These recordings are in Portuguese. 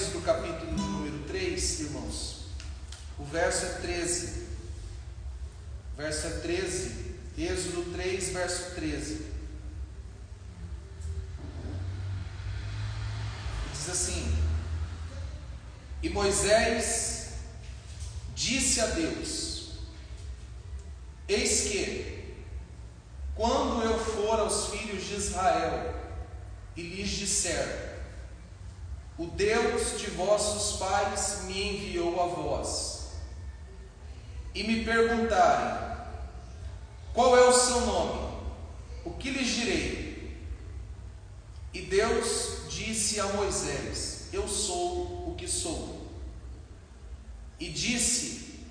Êxodo capítulo número 3, irmãos. O verso é 13. O verso é 13. Êxodo 3, verso 13. Diz assim: E Moisés disse a Deus: Eis que, quando eu for aos filhos de Israel e lhes disser: O Deus de vossos pais me enviou a vós, e me perguntarem: Qual é o seu nome? O que lhes direi? E Deus disse a Moisés: Eu sou o que sou. E disse: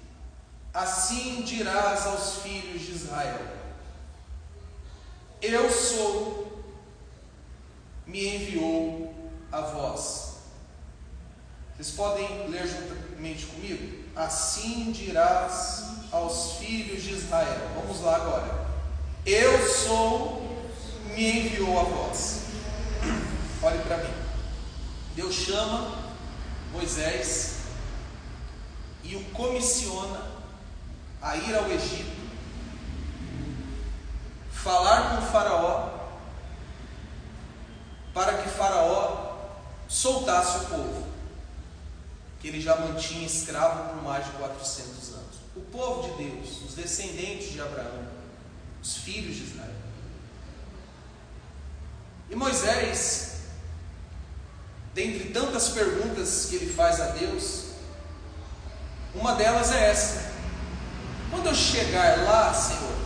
Assim dirás aos filhos de Israel: Eu sou, me enviou a vós. Vocês podem ler juntamente comigo? Assim dirás aos filhos de Israel. Vamos lá agora. Eu sou, me enviou a vós. Olhe para mim. Deus chama Moisés e o comissiona a ir ao Egito, falar com o Faraó, para que Faraó soltasse o povo, que ele já mantinha escravo por mais de 400 anos. O povo de Deus, os descendentes de Abraão, os filhos de Israel. E Moisés, dentre tantas perguntas que ele faz a Deus, uma delas é essa: quando eu chegar lá, Senhor,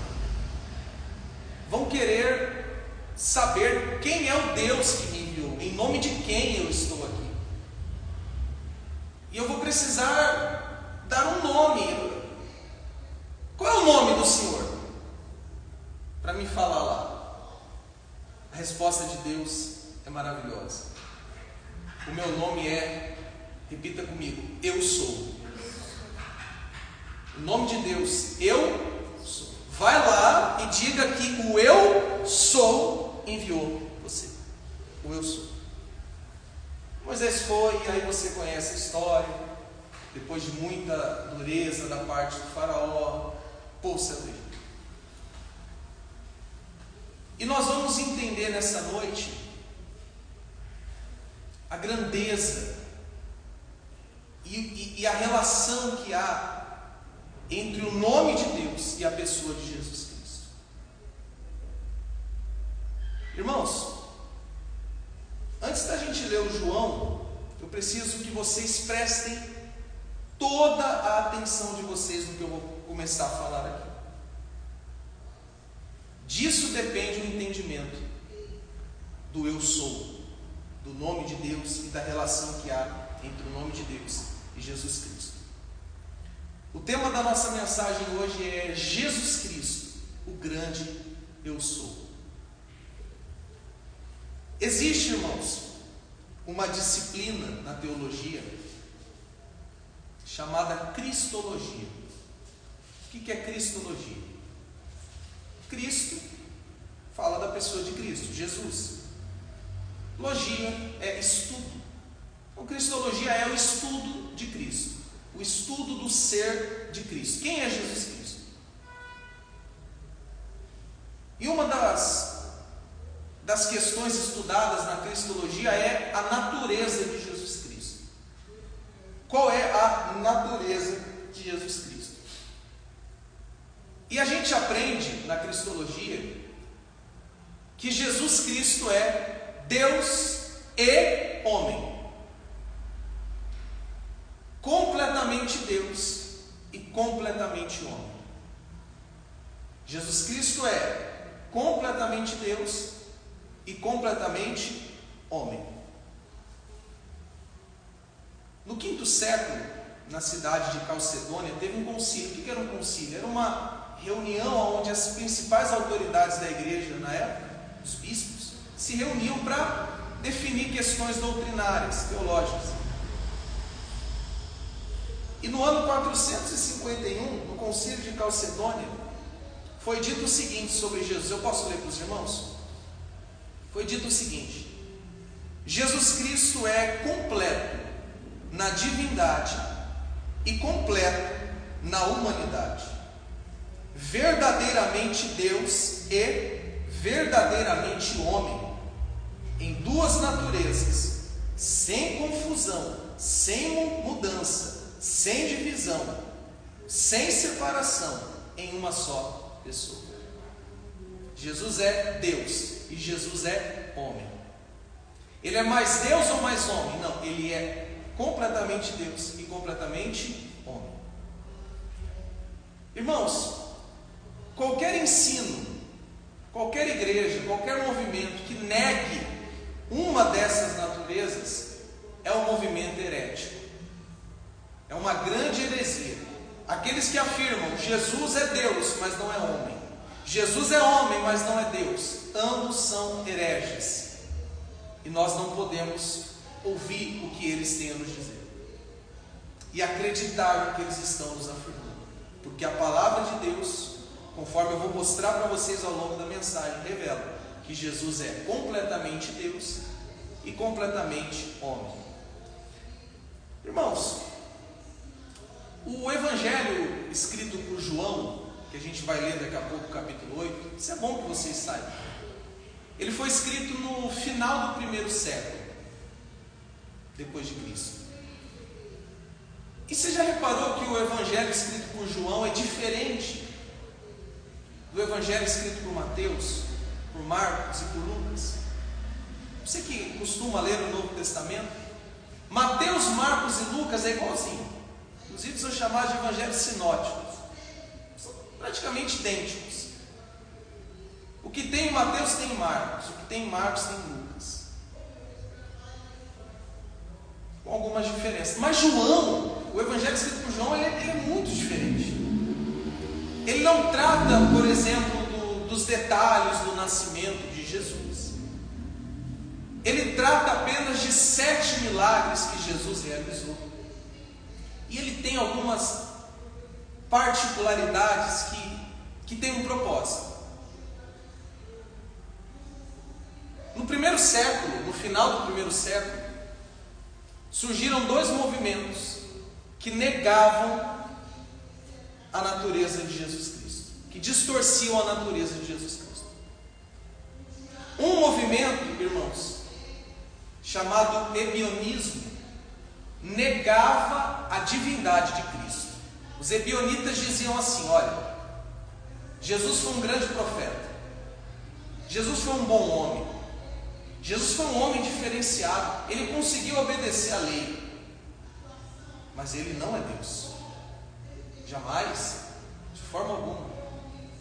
vão querer saber quem é o Deus que me enviou, em nome de quem eu estou aqui. E eu vou precisar dar um nome. Qual é o nome do Senhor? Para me falar lá. A resposta de Deus é maravilhosa. O meu nome é, repita comigo, eu sou. O nome de Deus, eu sou. Vai lá e diga que o eu sou enviou você. O eu sou. Moisés foi, e aí você conhece a história. Depois de muita dureza da parte do Faraó, pôs-se do Egito. E nós vamos entender nessa noite a grandeza e a relação que há entre o nome de Deus e a pessoa de Jesus Cristo. Irmãos, antes da gente ler o João, eu preciso que vocês prestem toda a atenção de vocês no que eu vou começar a falar aqui. Disso depende o entendimento do eu sou, do nome de Deus e da relação que há entre o nome de Deus e Jesus Cristo. O tema da nossa mensagem hoje é Jesus Cristo, o grande eu sou. Existe, irmãos, uma disciplina na teologia chamada Cristologia. O que é Cristologia? Cristo fala da pessoa de Cristo, Jesus. Logia é estudo. Então, Cristologia é o estudo de Cristo, o estudo do ser de Cristo. Quem é Jesus Cristo? E uma das questões estudadas na Cristologia é a natureza de Jesus Cristo. Qual é a natureza de Jesus Cristo? E a gente aprende na Cristologia que Jesus Cristo é Deus e homem. Completamente Deus e completamente homem. Jesus Cristo é completamente Deus e completamente homem. No 5º século, na cidade de Calcedônia, teve um concílio. O que era um concílio? Era uma reunião onde as principais autoridades da igreja na época, os bispos, se reuniam para definir questões doutrinárias, teológicas. E no ano 451, no concílio de Calcedônia, foi dito o seguinte sobre Jesus. Eu posso ler para os irmãos? Foi dito o seguinte: Jesus Cristo é completo divindade e completo na humanidade. Verdadeiramente Deus e verdadeiramente homem, em duas naturezas, sem confusão, sem mudança, sem divisão, sem separação, em uma só pessoa. Jesus é Deus e Jesus é homem. Ele é mais Deus ou mais homem? Não, ele é completamente Deus e completamente homem. Irmãos, qualquer ensino, qualquer igreja, qualquer movimento que negue uma dessas naturezas é um movimento herético. É uma grande heresia. Aqueles que afirmam Jesus é Deus, mas não é homem. Jesus é homem, mas não é Deus. Ambos são hereges. E nós não podemos ouvir o que eles têm a nos dizer e acreditar no que eles estão nos afirmando. Porque a palavra de Deus, conforme eu vou mostrar para vocês ao longo da mensagem, revela que Jesus é completamente Deus e completamente homem. Irmãos, o evangelho escrito por João, que a gente vai ler daqui a pouco, capítulo 8, isso é bom que vocês saibam. Ele foi escrito no final do primeiro século, depois de Cristo. E você já reparou que o evangelho escrito por João é diferente do evangelho escrito por Mateus, por Marcos e por Lucas? Você que costuma ler o Novo Testamento, Mateus, Marcos e Lucas é igualzinho. Inclusive são chamados de evangelhos sinóticos. São praticamente idênticos. O que tem em Mateus tem em Marcos, o que tem em Marcos tem em Lucas, com algumas diferenças. Mas João, o evangelho escrito por João, ele é muito diferente. Ele não trata, por exemplo, dos detalhes do nascimento de Jesus. Ele trata apenas de 7 milagres que Jesus realizou. E ele tem algumas particularidades que têm um propósito. No primeiro século, no final do primeiro século, surgiram 2 movimentos que negavam a natureza de Jesus Cristo, que distorciam a natureza de Jesus Cristo. Um movimento, irmãos, chamado ebionismo, negava a divindade de Cristo. Os ebionitas diziam assim: olha, Jesus foi um grande profeta, Jesus foi um bom homem, Jesus foi um homem diferenciado, ele conseguiu obedecer à lei, mas ele não é Deus, jamais, de forma alguma.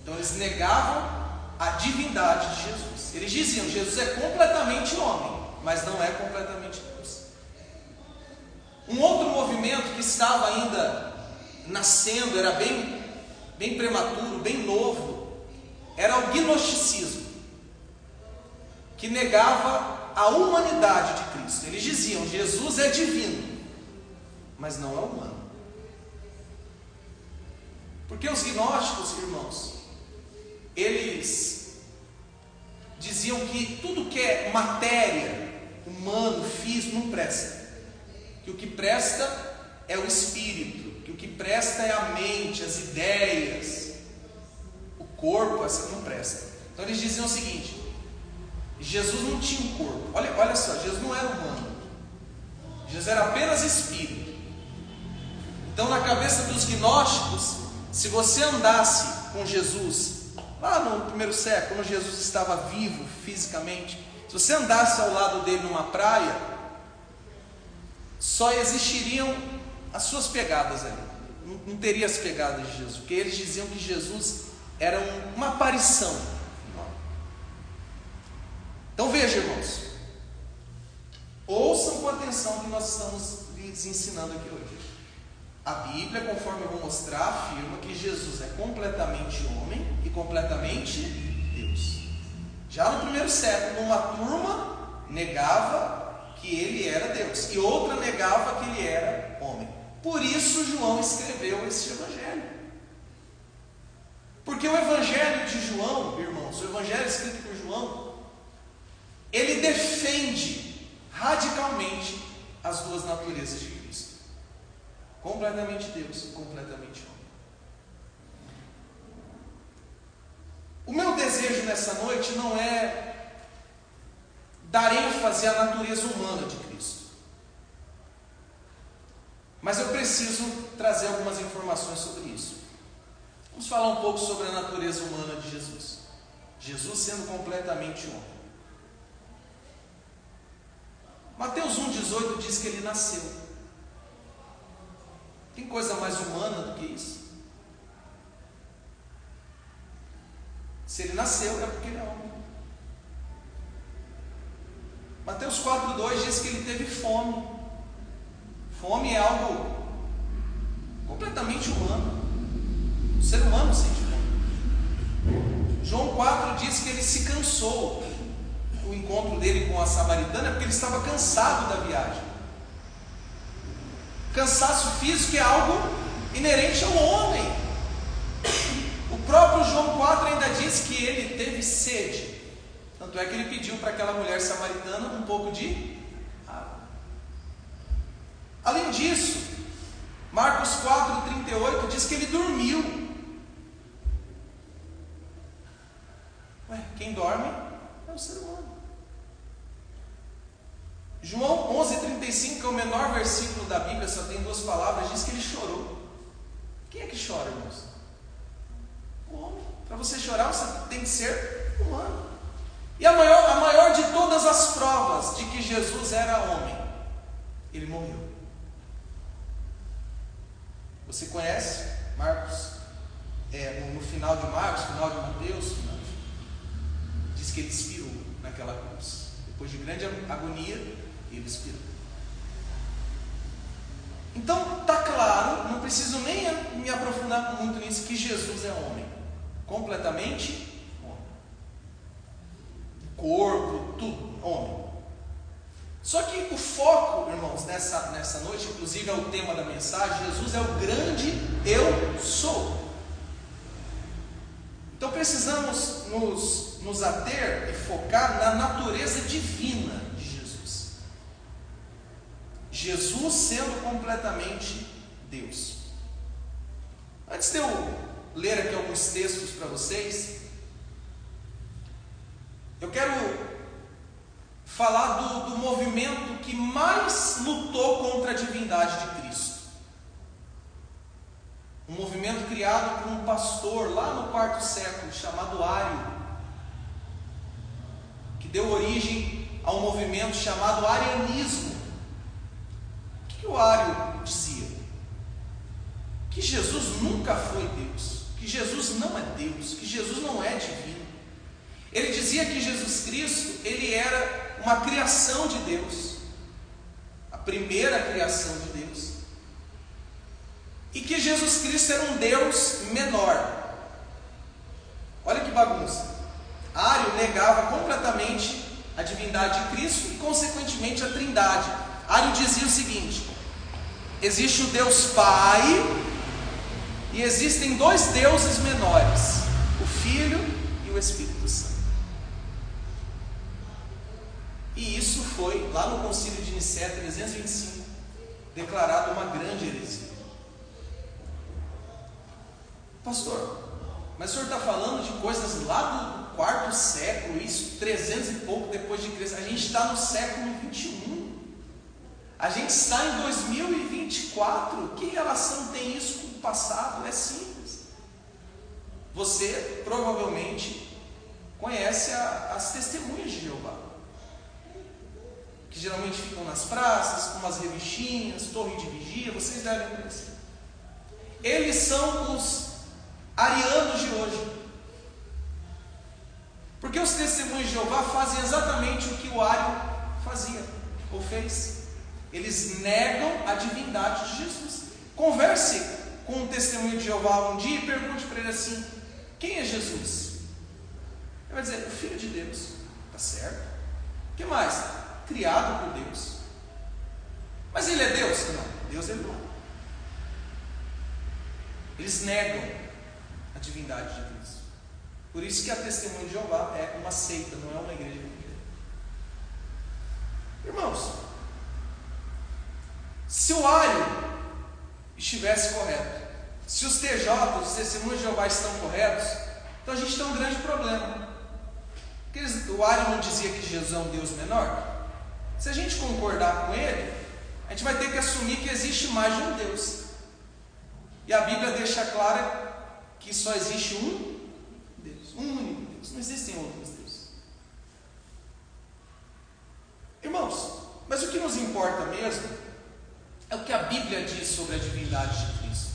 Então eles negavam a divindade de Jesus. Eles diziam: Jesus é completamente homem, mas não é completamente Deus. Um outro movimento que estava ainda nascendo, era bem prematuro, bem novo, era o gnosticismo, que negava a humanidade de Cristo. Eles diziam: Jesus é divino, mas não é humano. Porque os gnósticos, irmãos, eles diziam que tudo que é matéria, humano, físico, não presta. Que o que presta é o espírito, que o que presta é a mente, as ideias, o corpo, essa não presta. Então eles diziam o seguinte: Jesus não tinha um corpo. Olha só, Jesus não era humano, Jesus era apenas espírito. Então, na cabeça dos gnósticos, se você andasse com Jesus lá no primeiro século, quando Jesus estava vivo fisicamente, se você andasse ao lado dele numa praia, só existiriam as suas pegadas ali, não teria as pegadas de Jesus, porque eles diziam que Jesus era uma aparição. Então veja, irmãos, ouçam com atenção o que nós estamos lhes ensinando aqui hoje. A Bíblia, conforme eu vou mostrar, afirma que Jesus é completamente homem e completamente Deus. Já no primeiro século, uma turma negava que ele era Deus e outra negava que ele era homem. Por isso João escreveu esse evangelho. Porque o evangelho de João, irmãos, o evangelho escrito por João, ele defende radicalmente as duas naturezas de Cristo. Completamente Deus, completamente homem. O meu desejo nessa noite não é dar ênfase à natureza humana de Cristo. Mas eu preciso trazer algumas informações sobre isso. Vamos falar um pouco sobre a natureza humana de Jesus. Jesus sendo completamente homem. Mateus 1,18 diz que ele nasceu. Tem coisa mais humana do que isso? Se ele nasceu, é porque ele é homem. Mateus 4,2 diz que ele teve fome. Fome é algo completamente humano. O ser humano sente fome. João 4 diz que ele se cansou. O encontro dele com a samaritana é porque ele estava cansado da viagem. Cansaço físico é algo inerente ao homem. O próprio João 4 ainda diz que ele teve sede. Tanto é que ele pediu para aquela mulher samaritana um pouco de água. Além disso, Marcos 4,38 diz que ele dormiu. Quem dorme é o ser humano. João 11,35, que é o menor versículo da Bíblia, só tem 2 palavras, diz que ele chorou. Quem é que chora, irmãos? O homem. Para você chorar, você tem que ser humano. E a maior de todas as provas de que Jesus era homem, ele morreu. Você conhece Marcos? No final de Marcos, final de Mateus, diz que ele expirou naquela cruz. Depois de grande agonia, ele expirou. Então, está claro, não preciso nem me aprofundar muito nisso, que Jesus é homem. Completamente homem. Corpo, tudo, homem. Só que o foco, irmãos, nessa noite, inclusive é o tema da mensagem, Jesus é o grande eu sou. Então precisamos nos ater e focar na natureza divina de Jesus. Jesus sendo completamente Deus. Antes de eu ler aqui alguns textos para vocês, eu quero falar do movimento que mais lutou contra a divindade de Cristo. Um movimento criado por um pastor lá no 4º século, chamado Ário, que deu origem a um movimento chamado arianismo. O que o Ário dizia? Que Jesus nunca foi Deus, que Jesus não é Deus, que Jesus não é divino. Ele dizia que Jesus Cristo, ele era uma criação de Deus, a primeira criação de Deus, e que Jesus Cristo era um Deus menor. Olha que bagunça. Ário negava completamente a divindade de Cristo e consequentemente a trindade. Ário dizia o seguinte: existe o Deus Pai e existem 2 deuses menores, o Filho e o Espírito Santo. E isso foi, lá no Concílio de Nicéia 325, declarado uma grande heresia. Pastor, mas o senhor está falando de coisas lá do 4º século, isso 300 e pouco depois de Cristo. A gente está no século 21. A gente está em 2024. Que relação tem isso com o passado? É simples. Você provavelmente conhece as testemunhas de Jeová, que geralmente ficam nas praças, com umas revistinhas, torre de vigia, vocês devem conhecer. Eles são os arianos de hoje. Porque os testemunhos de Jeová fazem exatamente o que o Ário fazia, ou fez. Eles negam a divindade de Jesus. Converse com um testemunho de Jeová um dia e pergunte para ele assim: quem é Jesus? Ele vai dizer: o Filho de Deus. Está certo? O que mais? Criado por Deus. Mas ele é Deus? Não, Deus ele não. Eles negam a divindade de Cristo. Por isso que a Testemunha de Jeová é uma seita, não é uma igreja evangélica. Irmãos, se o Ário estivesse correto. Se os TJ, os testemunhos de Jeová, estão corretos, então a gente tem um grande problema. Porque o Arion não dizia que Jesus é um Deus menor? Se a gente concordar com ele, a gente vai ter que assumir que existe mais de um Deus. E a Bíblia deixa clara que só existe um Deus, um único Deus, não existem outros deuses. Irmãos, mas o que nos importa mesmo é o que a Bíblia diz sobre a divindade de Cristo.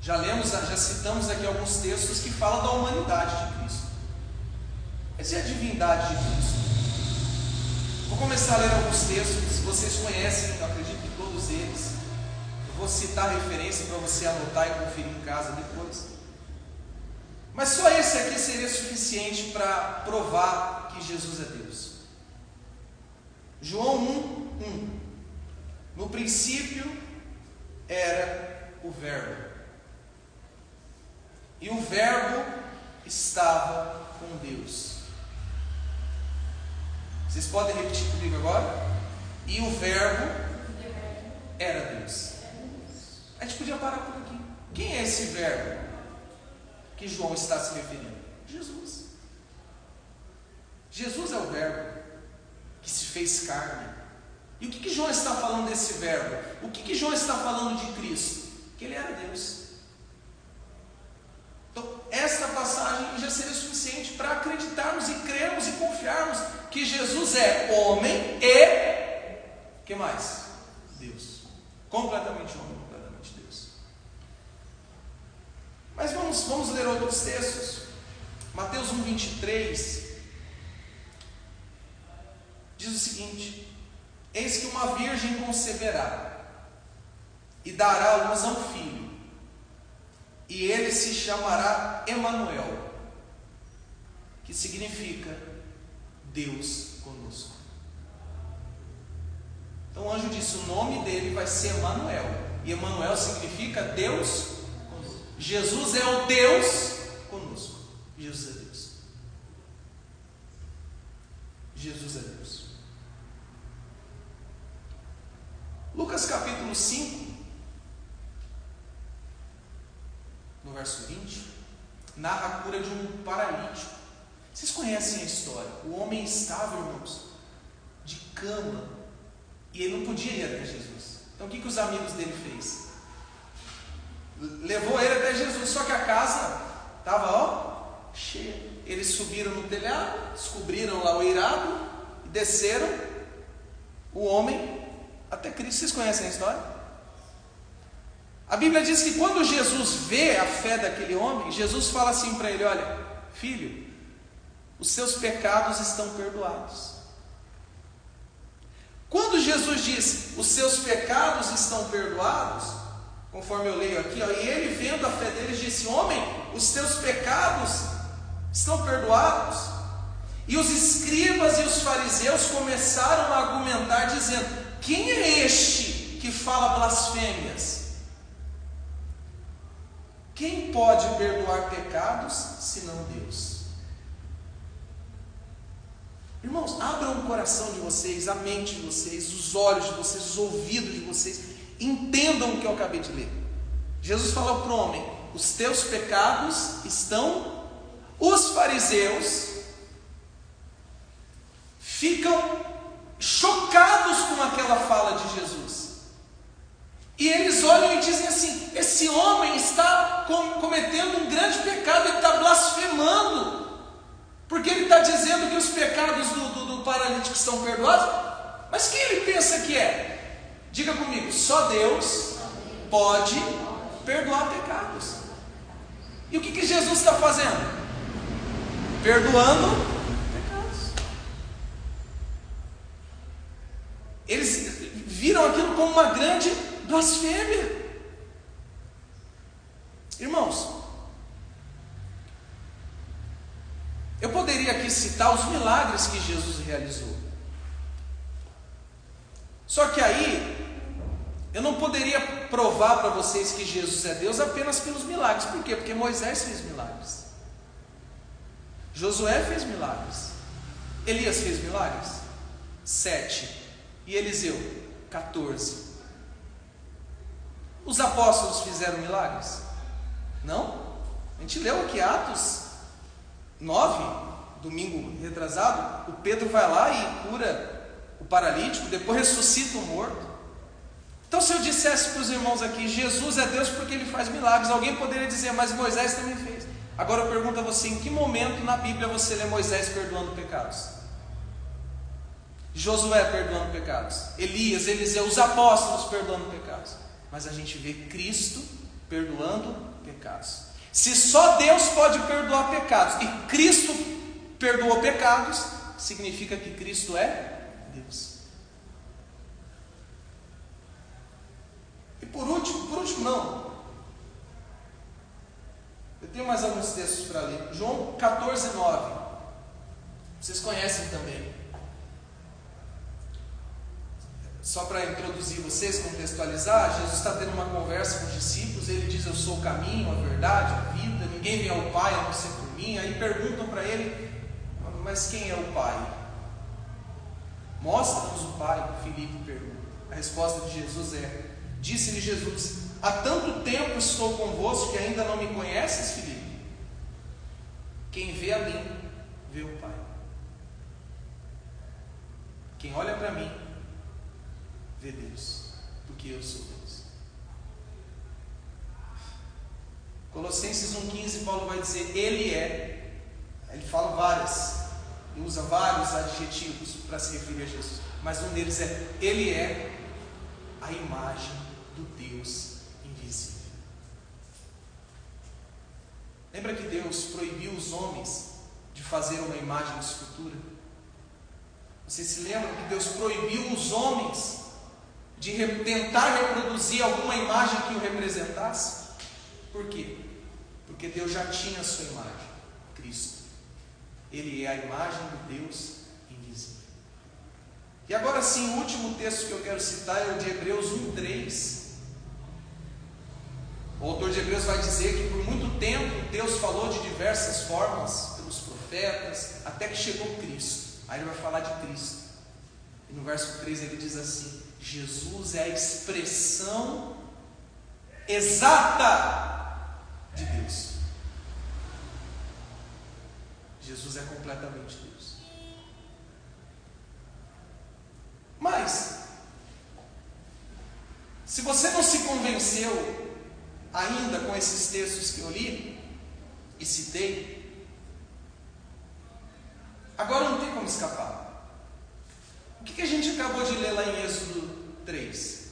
Já citamos aqui alguns textos que falam da humanidade de Cristo. Mas e a divindade de Cristo? Vou começar a ler alguns textos, vocês conhecem, eu acredito que todos eles. Eu vou citar a referência para você anotar e conferir em casa depois. Mas só esse aqui seria suficiente para provar que Jesus é Deus. João 1:1. No princípio era o Verbo, e o Verbo estava com Deus. Vocês podem repetir comigo agora? E o Verbo era Deus. A gente podia parar por aqui. Quem é esse Verbo que João está se referindo? Jesus. Jesus é o Verbo que se fez carne. E o que João está falando desse Verbo? O que João está falando de Cristo? Que ele era Deus. Então, esta passagem já seria suficiente para acreditarmos e crermos e confiarmos que Jesus é homem e... que mais? Deus. Completamente homem, completamente Deus. Mas vamos ler outros textos. Mateus 1:23 diz o seguinte: eis que uma virgem conceberá e dará à luz a um filho, e ele se chamará Emanuel, que significa Deus conosco. Então o anjo disse: o nome dele vai ser Emanuel, e Emanuel significa Deus conosco. Jesus é o Deus conosco. Jesus é Deus. Jesus é Deus. Lucas capítulo 5, no verso 20, narra a cura de um paralítico. Vocês conhecem a história. O homem estava, irmãos, de cama, e ele não podia ir até Jesus. Então o que os amigos dele fez? Levou ele até Jesus, só que a casa estava cheia. Eles subiram no telhado, descobriram lá o eirado e desceram o homem até Cristo. Vocês conhecem a história? A Bíblia diz que quando Jesus vê a fé daquele homem, Jesus fala assim para ele: olha, filho, os seus pecados estão perdoados. Quando Jesus diz, os seus pecados estão perdoados, conforme eu leio aqui, e ele vendo a fé deles disse: homem, os teus pecados estão perdoados. E os escribas e os fariseus começaram a argumentar dizendo: quem é este que fala blasfêmias? Quem pode perdoar pecados senão Deus? Irmãos, abram o coração de vocês, a mente de vocês, os olhos de vocês, os ouvidos de vocês, entendam o que eu acabei de ler. Jesus falou para o homem: os teus pecados estão... Os fariseus ficam chocados com aquela fala de Jesus. E eles olham e dizem assim: esse homem está cometendo um grande pecado, ele está blasfemando, porque ele está dizendo que os pecados do paralítico estão perdoados. Mas quem ele pensa que é? Diga comigo: só Deus pode perdoar pecados. E o que Jesus está fazendo? Perdoando pecados. Eles viram aquilo como uma grande blasfêmia. Irmãos, eu poderia aqui citar os milagres que Jesus realizou. Só que aí eu não poderia provar para vocês que Jesus é Deus apenas pelos milagres. Por quê? Porque Moisés fez milagres, Josué fez milagres, Elias fez milagres, 7, e Eliseu, 14. Os apóstolos fizeram milagres? Não? A gente leu aqui Atos 9, domingo retrasado, o Pedro vai lá e cura o paralítico, depois ressuscita o morto. Então, se eu dissesse para os irmãos aqui, Jesus é Deus porque Ele faz milagres, alguém poderia dizer, mas Moisés também fez. Agora eu pergunto a você, em que momento na Bíblia você lê Moisés perdoando pecados? Josué perdoando pecados, Elias, Eliseu, os apóstolos perdoando pecados. Mas a gente vê Cristo perdoando pecados. Se só Deus pode perdoar pecados e Cristo perdoou pecados, significa que Cristo é Deus. E por último não. Eu tenho mais alguns textos para ler. João 14, 9. Vocês conhecem também. Só para introduzir vocês, contextualizar, Jesus está tendo uma conversa com os discípulos, ele diz, eu sou o caminho, a verdade, a vida, ninguém vem ao Pai a não ser por mim. Aí perguntam para ele, mas quem é o Pai? Mostra-nos o Pai, Filipe pergunta. A resposta de Jesus é, disse-lhe Jesus, há tanto tempo estou convosco que ainda não me conheces, Filipe? Quem vê a mim, vê o Pai. Quem olha para mim, vê Deus, porque eu sou Deus. Colossenses 1,15, Paulo vai dizer, Ele é, ele fala várias, ele usa vários adjetivos para se referir a Jesus, mas um deles é, Ele é a imagem do Deus invisível. Lembra que Deus proibiu os homens de fazer uma imagem de escultura? Vocês se lembram que Deus proibiu os homens de tentar reproduzir alguma imagem que o representasse? Por quê? Porque Deus já tinha a sua imagem, Cristo. Ele é a imagem do Deus invisível. E agora sim, o último texto que eu quero citar é o de Hebreus 1,3. O autor de Hebreus vai dizer que por muito tempo Deus falou de diversas formas pelos profetas, até que chegou Cristo. Aí ele vai falar de Cristo. E no verso 3 ele diz assim, Jesus é a expressão exata de Deus. Jesus é completamente Deus. Mas, se você não se convenceu ainda com esses textos que eu li e citei, agora não tem como escapar. O que a gente acabou de ler lá em Êxodo 3?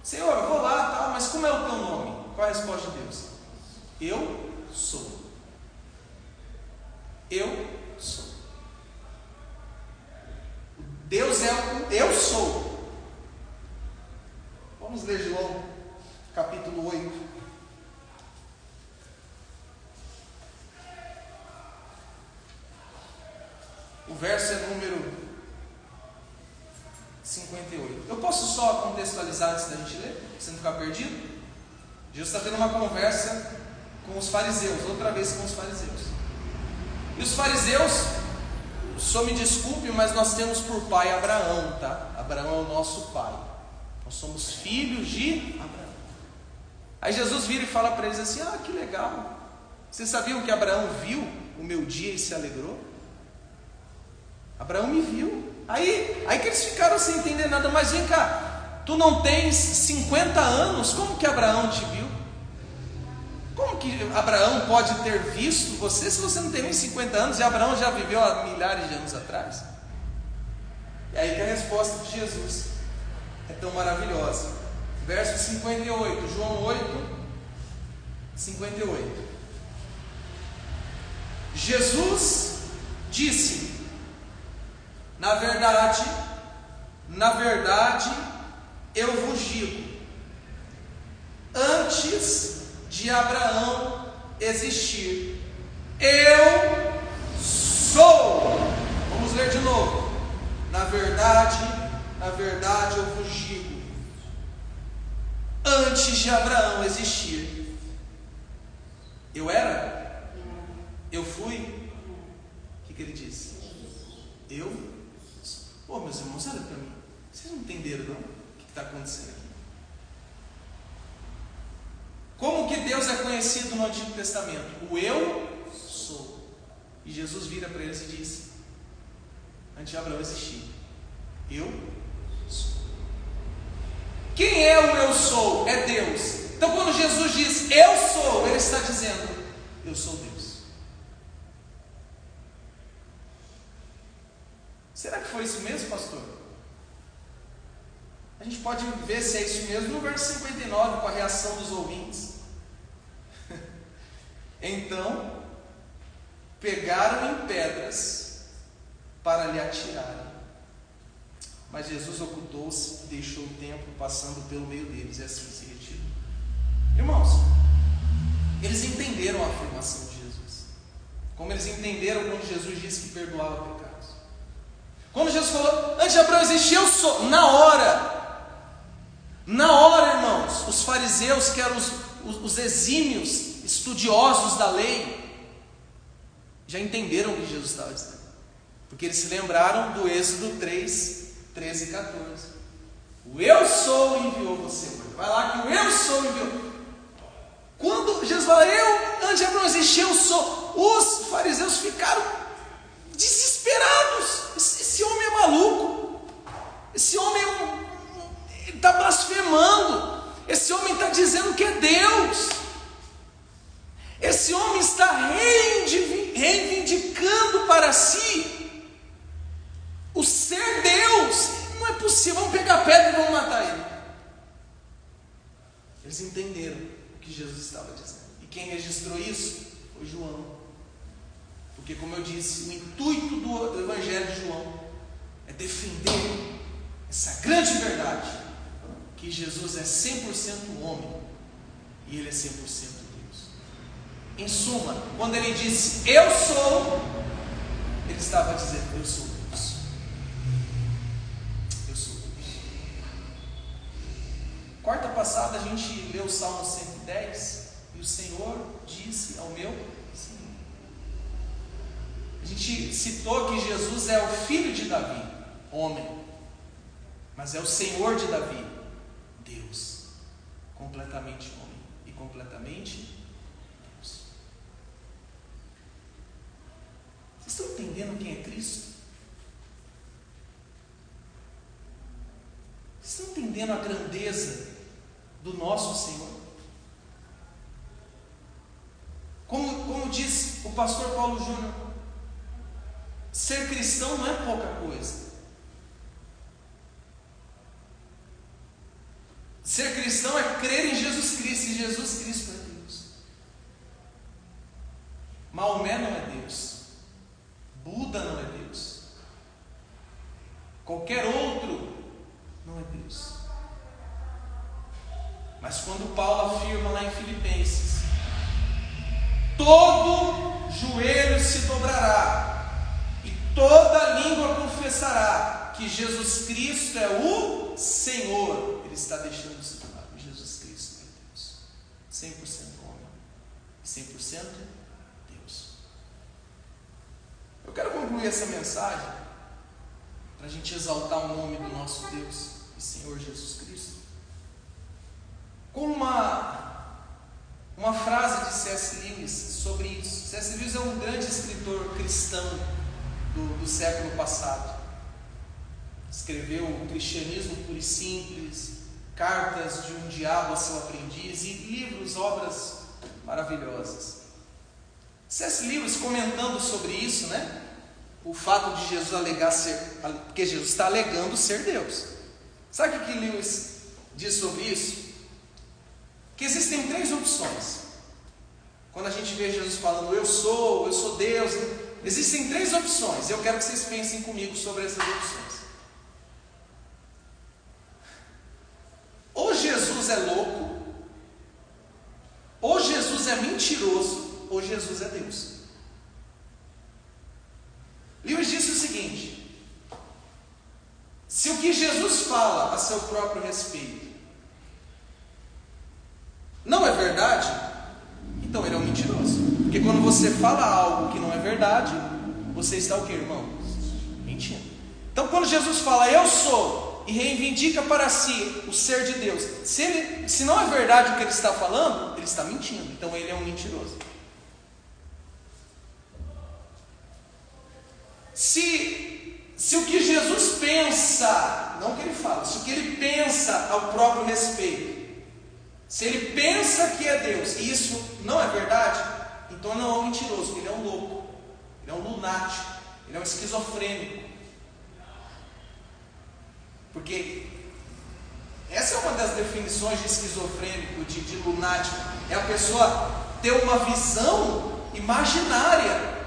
Senhor, eu vou lá, tá, mas como é o teu nome? Qual é a resposta de Deus? Eu sou. Eu sou. Deus é o eu sou. Vamos ler João, capítulo 8. O verso é número 58. Eu posso só contextualizar antes da gente ler? Pra você não ficar perdido? Jesus está tendo uma conversa com os fariseus, outra vez com os fariseus. E os fariseus, só me desculpe, mas nós temos por pai Abraão, tá? Abraão é o nosso pai. Nós somos filhos de Abraão. Aí Jesus vira e fala para eles assim, ah, que legal. Vocês sabiam que Abraão viu o meu dia e se alegrou? Abraão me viu. Aí que eles ficaram sem entender nada. Mas vem cá, tu não tens 50 anos, como que Abraão te viu? Como que Abraão pode ter visto você se você não tem nem 50 anos? E Abraão já viveu há milhares de anos atrás. E aí que a resposta de Jesus é tão maravilhosa. Verso 58, João 8, 58. Jesus disse, na verdade, eu vos digo, antes de Abraão existir, eu sou. Vamos ler de novo. Na verdade, eu vos digo, antes de Abraão existir, eu era? Eu fui? O que ele disse? Eu? Pô, meus irmãos, olha para mim. Vocês não entenderam não? O que está acontecendo aqui? Deus é conhecido no Antigo Testamento? O eu sou. E Jesus vira para eles e diz: antes de Abraão existir, eu sou. Quem é o eu sou? É Deus. Então quando Jesus diz eu sou, Ele está dizendo: eu sou Deus. Será que foi isso mesmo, pastor? A gente pode ver se é isso mesmo no verso 59, com a reação dos ouvintes. Então, pegaram em pedras para lhe atirarem. Mas Jesus ocultou-se e deixou o templo passando pelo meio deles, e assim se retirou. Irmãos, eles entenderam a afirmação de Jesus, como eles entenderam quando Jesus disse que perdoava pecados. Quando Jesus falou: antes de Abraão existir, eu sou. Na hora, irmãos, os fariseus, que eram os exímios estudiosos da lei, já entenderam o que Jesus estava dizendo, porque eles se lembraram do Êxodo 3, 13 e 14. O eu sou enviou você. Vai lá que o eu sou enviou. Quando Jesus fala: antes de Abraão existir, eu sou, os fariseus ficaram desesperados. Esse homem é maluco. Esse homem está blasfemando. Esse homem está dizendo que é Deus. Esse homem está reivindicando para si o ser Deus. Não é possível. Vamos pegar pedra e vamos matar ele. Eles entenderam o que Jesus estava dizendo. E quem registrou isso foi João. Porque, como eu disse, o intuito do Evangelho de João é defender essa grande verdade, que Jesus é 100% homem e Ele é 100% Deus. Em suma, quando Ele disse eu sou, Ele estava dizendo: eu sou Deus. Eu sou Deus. Quarta passada a gente leu o Salmo 110 e o Senhor disse ao meu Senhor. A gente citou que Jesus é o filho de Davi, homem, mas é o Senhor de Davi, Deus, completamente homem e completamente Deus. Vocês estão entendendo quem é Cristo? Vocês estão entendendo a grandeza do nosso Senhor? Como diz o pastor Paulo Júnior, ser cristão não é pouca coisa. Ser cristão é crer em Jesus Cristo, e Jesus Cristo é Deus. Maomé não é Deus. Buda não é Deus. Qualquer outro não é Deus. Mas quando Paulo afirma lá em Filipenses: todo joelho se dobrará e toda língua confessará que Jesus Cristo é o Senhor, Ele está deixando isso claro. Jesus Cristo é Deus, 100% homem e 100% Deus. Eu quero concluir essa mensagem para a gente exaltar o nome do nosso Deus e Senhor Jesus Cristo com uma frase de C.S. Lewis sobre isso. C.S. Lewis é um grande escritor cristão do século passado. Escreveu O Cristianismo Puro e Simples, Cartas de um Diabo a Seu Aprendiz e livros, obras maravilhosas. C.S. Lewis, comentando sobre isso, né? O fato de Jesus alegar ser, porque Jesus está alegando ser Deus. Sabe o que Lewis diz sobre isso? Que existem três opções. Quando a gente vê Jesus falando eu sou Deus, existem três opções. Eu quero que vocês pensem comigo sobre essas opções. Ou Jesus é louco, ou Jesus é mentiroso, ou Jesus é Deus. Lewis disse o seguinte: se o que Jesus fala a seu próprio respeito não é verdade, então ele é um mentiroso. Porque quando você fala algo que não é verdade, você está o que, irmão? Mentindo. Então quando Jesus fala eu sou, e reivindica para si o ser de Deus, se não é verdade o que ele está falando, ele está mentindo. Então ele é um mentiroso. Se o que Jesus pensa, não o que ele fala, se o que ele pensa ao próprio respeito, se ele pensa que é Deus e isso não é verdade, então não é um mentiroso, ele é um louco, ele é um lunático, ele é um esquizofrênico. Porque essa é uma das definições de esquizofrênico, de lunático, é a pessoa ter uma visão imaginária,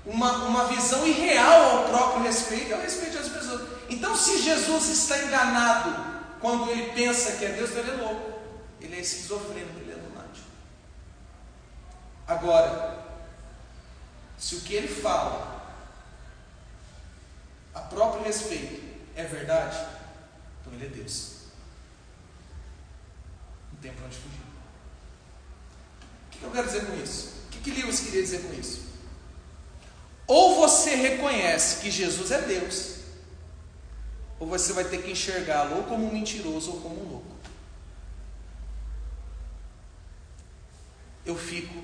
uma visão irreal ao próprio respeito, ao respeito das pessoas. Então, se Jesus está enganado quando ele pensa que é Deus, então ele é louco, ele é esquizofrênico, ele é lunático. Agora, se o que ele fala a próprio respeito é verdade, então ele é Deus. Não tem para onde fugir. O que eu quero dizer com isso? O que Lewis queria dizer com isso? Ou você reconhece que Jesus é Deus, ou você vai ter que enxergá-lo ou como um mentiroso ou como um louco. Eu fico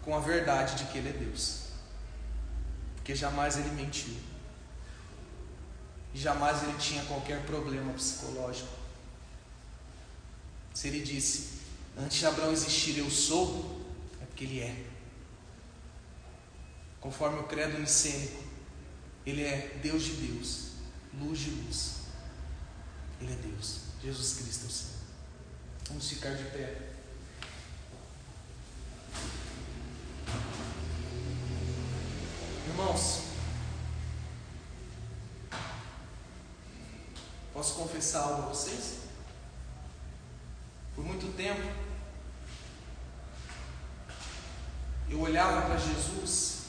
com a verdade de que ele é Deus, porque jamais ele mentiu, e jamais ele tinha qualquer problema psicológico. Se ele disse, antes de Abraão existir eu sou, é porque ele é. Conforme o credo nicênico, ele é Deus de Deus, luz de luz. Ele é Deus, Jesus Cristo é o Senhor. Vamos ficar de pé. Irmãos, posso confessar algo a vocês? Por muito tempo, eu olhava para Jesus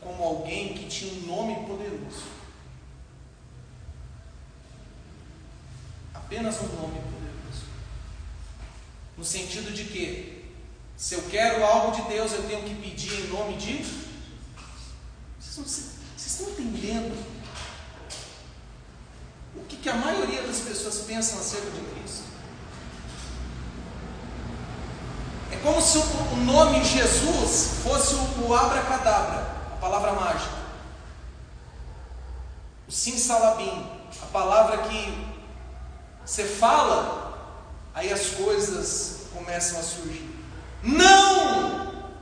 como alguém que tinha um nome poderoso. Apenas um nome poderoso. No sentido de que, se eu quero algo de Deus, eu tenho que pedir em nome de... Vocês estão entendendo o que a maioria das pessoas pensam acerca de Cristo? É como se o nome Jesus fosse o abracadabra, a palavra mágica, o simsalabim, a palavra que você fala, aí as coisas começam a surgir. Não!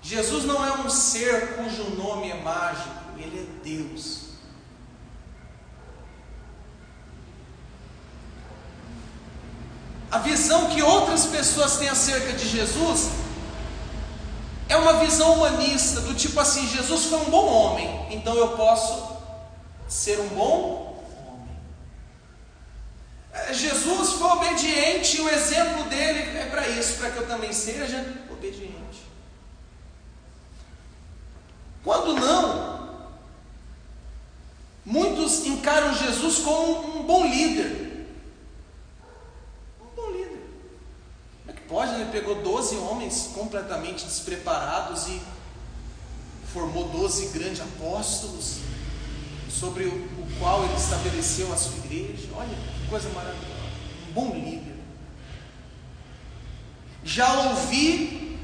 Jesus não é um ser cujo nome é mágico, ele é Deus. A visão que outras pessoas têm acerca de Jesus é uma visão humanista, do tipo assim, Jesus foi um bom homem, então eu posso ser um bom homem. Jesus foi obediente e o exemplo dele é para isso, para que eu também seja obediente. Quando não, muitos encaram Jesus como um bom líder. Pode, ele pegou 12 homens completamente despreparados e formou 12 grandes apóstolos, sobre o qual ele estabeleceu a sua igreja. Olha que coisa maravilhosa, um bom líder. Já ouvi,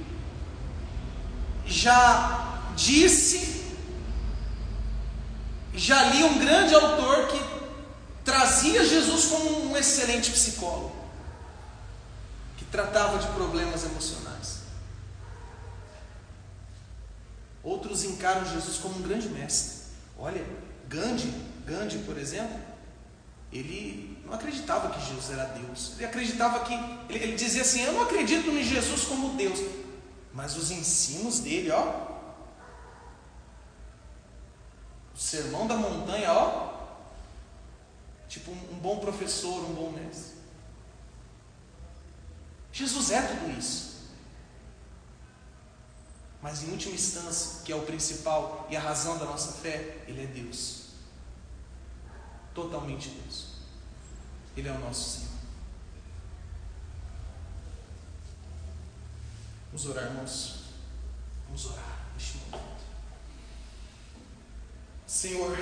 já disse, já li um grande autor que trazia Jesus como um excelente psicólogo, tratava de problemas emocionais. Outros encaram Jesus como um grande mestre. Olha, Gandhi, por exemplo, ele não acreditava que Jesus era Deus. Ele acreditava que, ele dizia assim, eu não acredito em Jesus como Deus, mas os ensinos dele, ó, o sermão da montanha, ó, tipo um bom professor, um bom mestre. Jesus é tudo isso, mas em última instância, que é o principal e a razão da nossa fé, ele é Deus, totalmente Deus. Ele é o nosso Senhor. Vamos orar, irmãos. Vamos orar neste momento. Senhor,